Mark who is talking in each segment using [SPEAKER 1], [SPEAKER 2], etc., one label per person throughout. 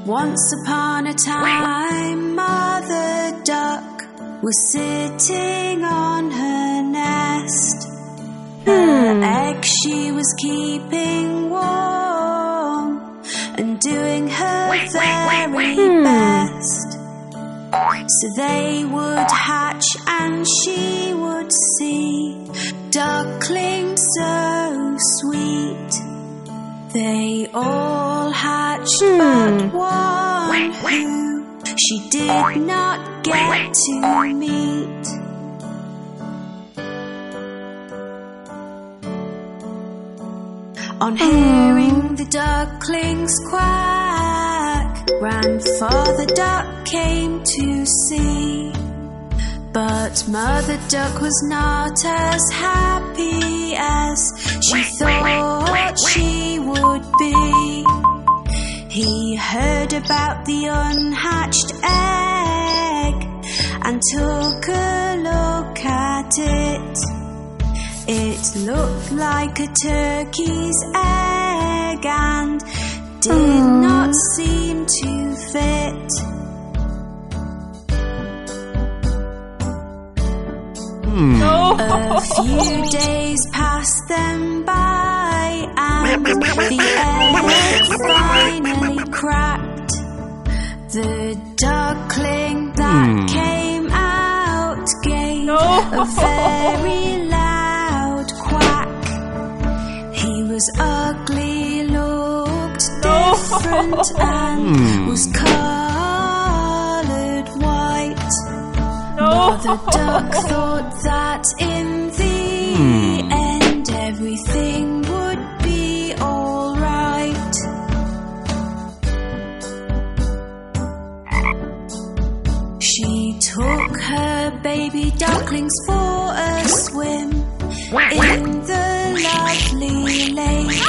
[SPEAKER 1] Once upon a time, Mother Duck was sitting on her nest. Her egg she was keeping warm and doing her very best. So they would hatch and she would see ducklings so sweet. They all hatched but one who she did not get to meet. On hearing the ducklings quack, Grandfather Duck came to see. But Mother Duck was not as happy as she thought she would be. He heard about the unhatched egg and took a look at it. It looked like a turkey's egg and did not seem to fit. A few days passed them by and the egg finally cracked. The duckling that came out gave a very loud quack. He was ugly, looked different and was coloured white. Mother Duck thought that in the end everything would be all right. She took her baby ducklings for a swim in the lovely lake.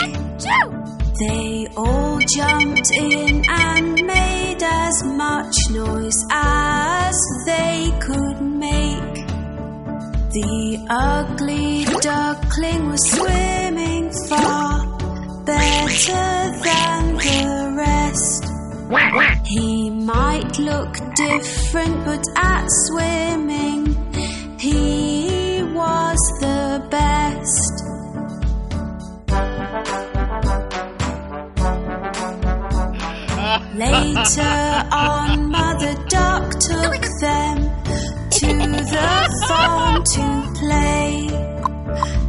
[SPEAKER 1] They all jumped in and made as much noise as they could make. The ugly duckling was swimming far better than the rest. He might look different, but at swimming he was the best. Later on, Mother Duck took them to the farm to play.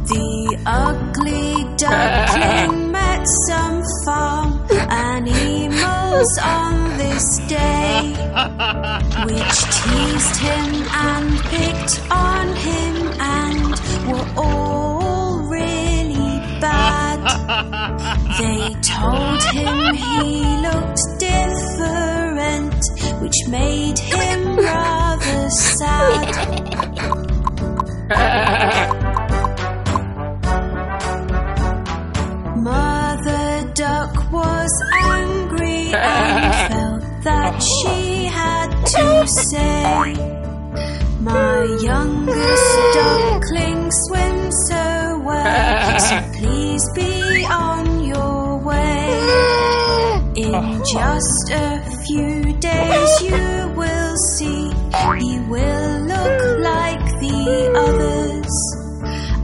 [SPEAKER 1] The ugly duckling met some farm animals on this day, which teased him and picked on him and were all really bad. They told him he looked different, which made him rather sad. Mother Duck was angry and felt that she had to say, "My youngest duckling swims so well, so please be on your way. In just a few days you will see he will look like the others.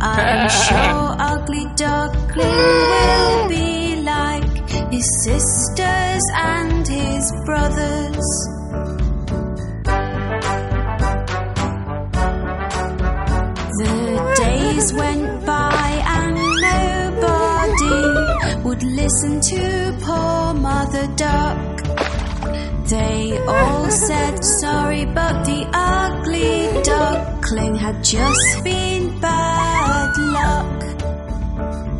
[SPEAKER 1] I'm sure ugly duckling will be like his sisters and his brothers." The days went by and nobody would listen to poor Mother Duck. They all said sorry, but the ugly duckling had just been bad luck.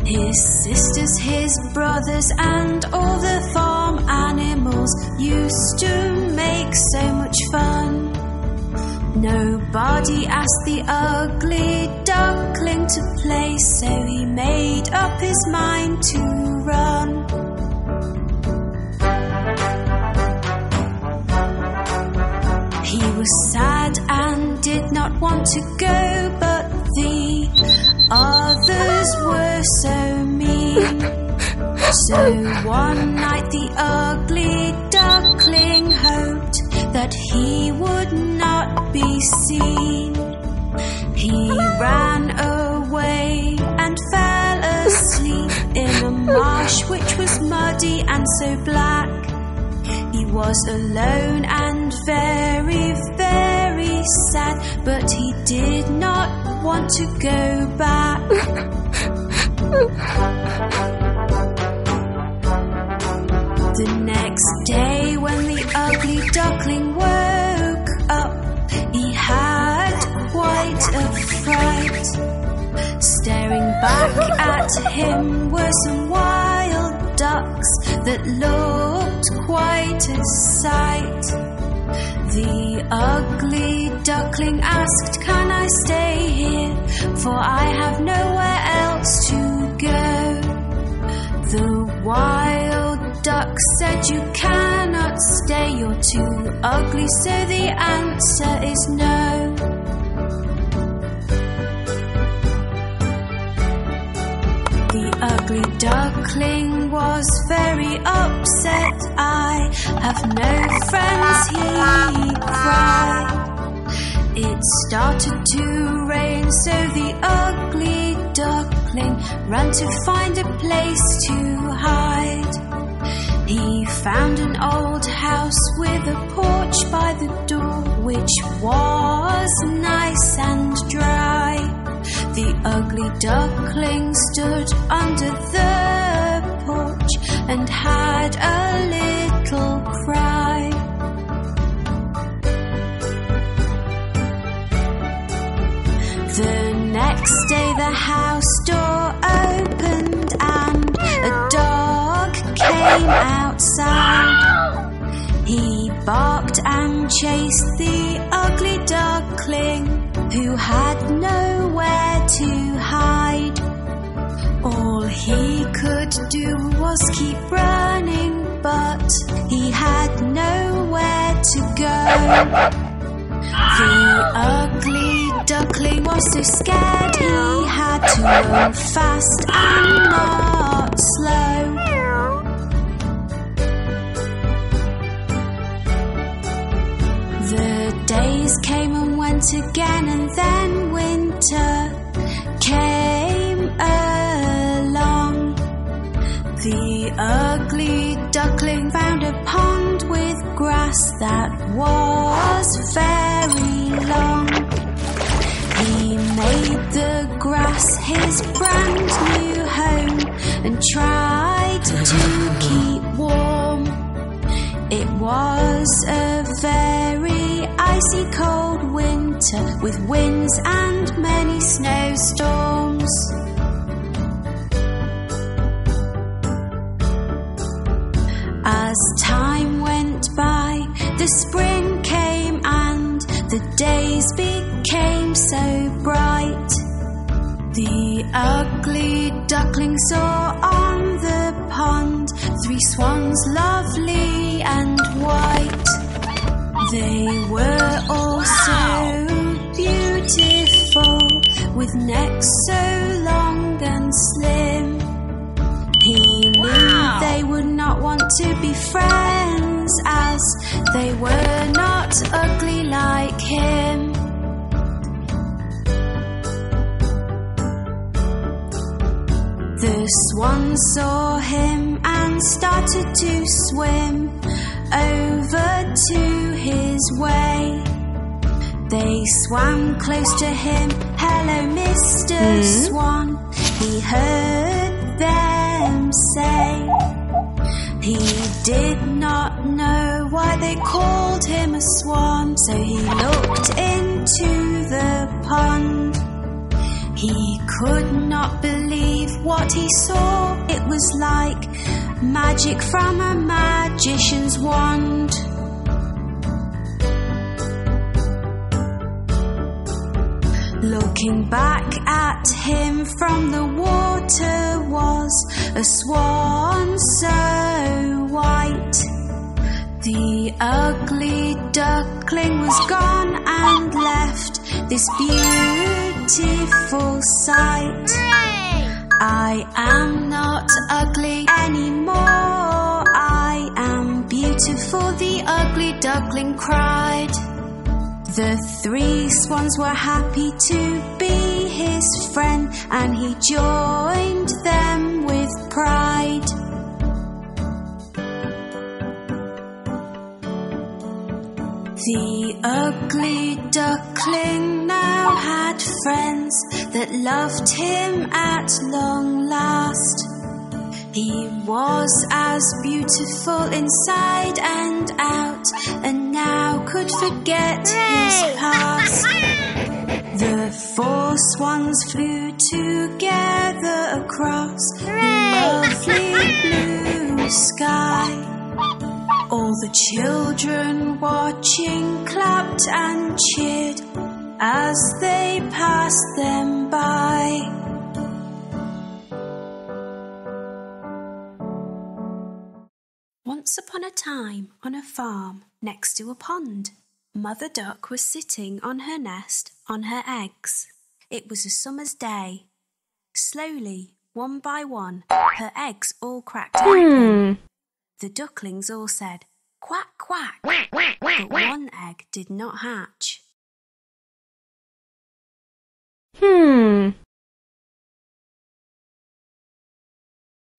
[SPEAKER 1] His sisters, his brothers, and all the farm animals used to make so much fun. Nobody asked the ugly duckling to play, so he made up his mind to run. He was sad and did not want to go, but the others were so So one night the ugly duckling hoped that he would not be seen. He ran away and fell asleep in a marsh which was muddy and so black. He was alone and very, very sad, but he did not want to go back. The next day when the ugly duckling woke up, he had quite a fright. Staring back at him were some wild ducks that looked quite a sight. The ugly duckling asked, "Can I stay here? For I have nowhere else to go." The wild duck said, "You cannot stay, you're too ugly, so the answer is no." The ugly duckling was very upset. "I have no friends," he cried. It started to rain, so the ugly duckling ran to find a place to hide. He found an old house with a porch by the door, which was nice and dry. The ugly duckling stood under the porch and had a little cry. The next day the house door opened and a dog came outside. He barked and chased the ugly duckling, who had nowhere to hide. All he could do was keep running, but he had nowhere to go. The ugly duckling was so scared he had to run fast and not slow. The days came and went again, and then winter came along. The ugly duckling found a pond with grass that was very long. He made the grass his brand new home and tried to keep warm. It was a very icy cold winter with winds and many snowstorms. As time went by, the spring came and the days became so bright. The ugly duckling saw on the pond 3 swans, lovely and white. They were all so beautiful, with necks so long and slim. He knew they would not want to be friends, as they were not ugly like him. The swans saw him and started to swim over to his way. They swam close to him. "Hello, Mr. Swan," he heard them say. He did not know why they called him a swan, so he looked into the pond. He could not believe what he saw. It was like magic from a magician's wand. Looking back at him from the water was a swan so white. The ugly duckling was gone and left this beautiful sight. I am not ugly anymore. I am beautiful, the ugly duckling cried. The 3 swans were happy to be his friend, and he joined them with pride. The ugly duckling now had friends that loved him at long last. He was as beautiful inside and out, and now could forget his past. The 4 swans flew together across the lovely blue sky. All the children watching clapped and cheered as they passed them by. Once upon a time, on a farm next to a pond, Mother Duck was sitting on her nest on her eggs. It was a summer's day. Slowly, one by one, her eggs all cracked open. The ducklings all said, "Quack, quack," but one egg did not hatch.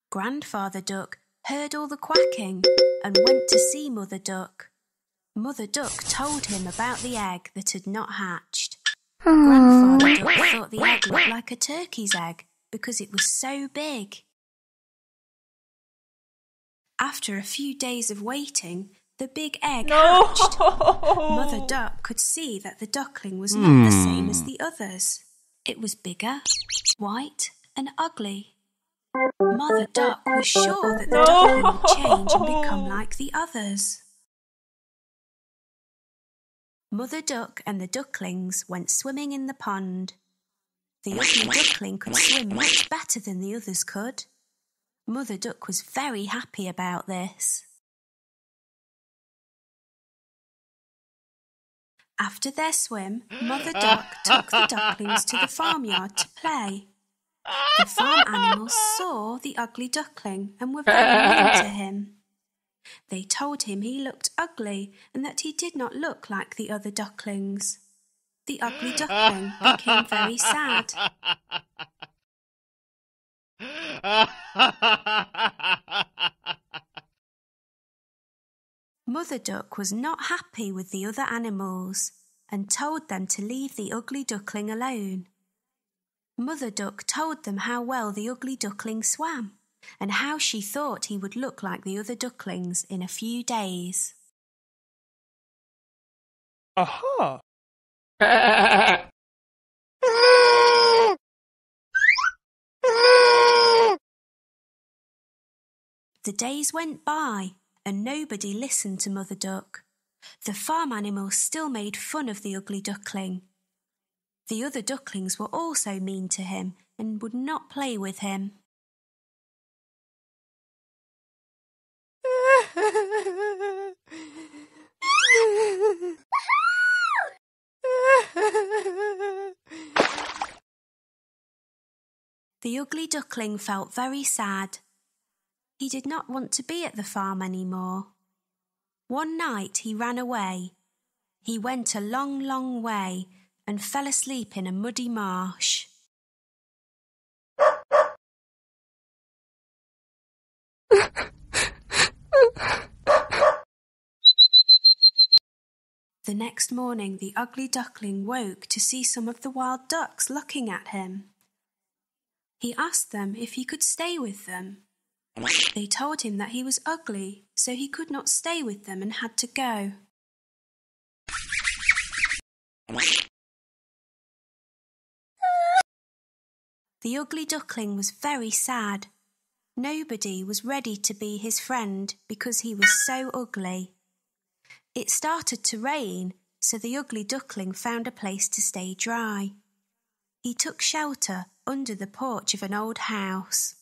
[SPEAKER 1] Grandfather Duck heard all the quacking and went to see Mother Duck. Mother Duck told him about the egg that had not hatched. Grandfather Duck thought the egg looked like a turkey's egg because it was so big. After a few days of waiting, the big egg hatched. Mother Duck could see that the duckling was not the same as the others. It was bigger, white and ugly. Mother Duck was sure that the duckling would change and become like the others. Mother Duck and the ducklings went swimming in the pond. The ugly duckling could swim much better than the others could. Mother Duck was very happy about this. After their swim, Mother Duck took the ducklings to the farmyard to play. The farm animals saw the ugly duckling and were very mean to him. They told him he looked ugly and that he did not look like the other ducklings. The ugly duckling became very sad. Mother Duck was not happy with the other animals and told them to leave the ugly duckling alone. Mother Duck told them how well the ugly duckling swam and how she thought he would look like the other ducklings in a few days.
[SPEAKER 2] Aha!
[SPEAKER 1] The days went by and nobody listened to Mother Duck. The farm animals still made fun of the ugly duckling. The other ducklings were also mean to him and would not play with him. The ugly duckling felt very sad. He did not want to be at the farm anymore. One night he ran away. He went a long, long way and fell asleep in a muddy marsh. The next morning the ugly duckling woke to see some of the wild ducks looking at him. He asked them if he could stay with them. They told him that he was ugly, so he could not stay with them and had to go. The ugly duckling was very sad. Nobody was ready to be his friend because he was so ugly. It started to rain, so the ugly duckling found a place to stay dry. He took shelter under the porch of an old house.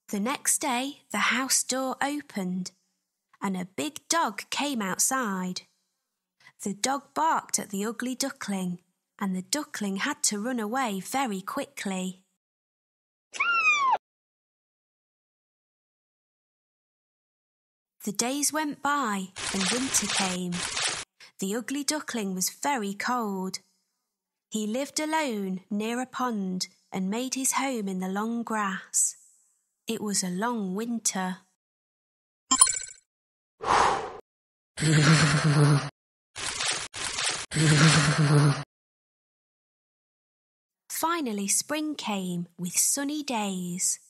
[SPEAKER 1] The next day, the house door opened and a big dog came outside. The dog barked at the ugly duckling and the duckling had to run away very quickly. The days went by and winter came. The ugly duckling was very cold. He lived alone near a pond and made his home in the long grass. It was a long winter. Finally, spring came with sunny days.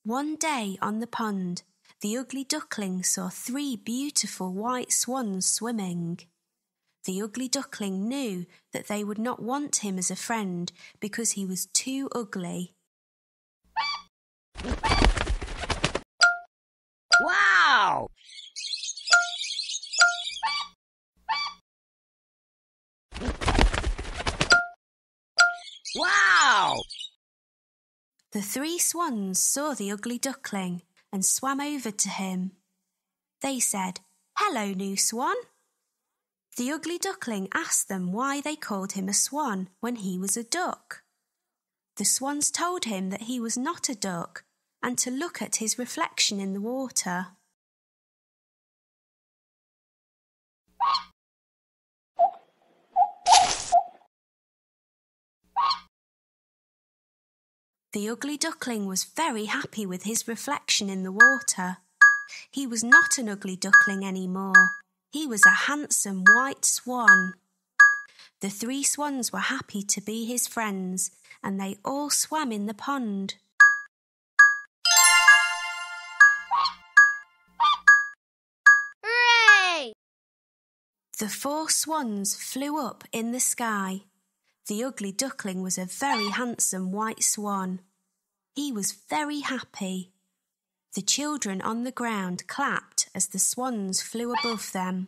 [SPEAKER 1] One day on the pond, the ugly duckling saw 3 beautiful white swans swimming. The ugly duckling knew that they would not want him as a friend because he was too ugly.
[SPEAKER 2] Wow! Wow!
[SPEAKER 1] The 3 swans saw the ugly duckling and swam over to him. They said, "Hello, new swan." The ugly duckling asked them why they called him a swan when he was a duck. The swans told him that he was not a duck and to look at his reflection in the water. The ugly duckling was very happy with his reflection in the water. He was not an ugly duckling anymore. He was a handsome white swan. The 3 swans were happy to be his friends, and they all swam in the pond.
[SPEAKER 2] Hooray!
[SPEAKER 1] The 4 swans flew up in the sky. The ugly duckling was a very handsome white swan. He was very happy. The children on the ground clapped as the swans flew above them.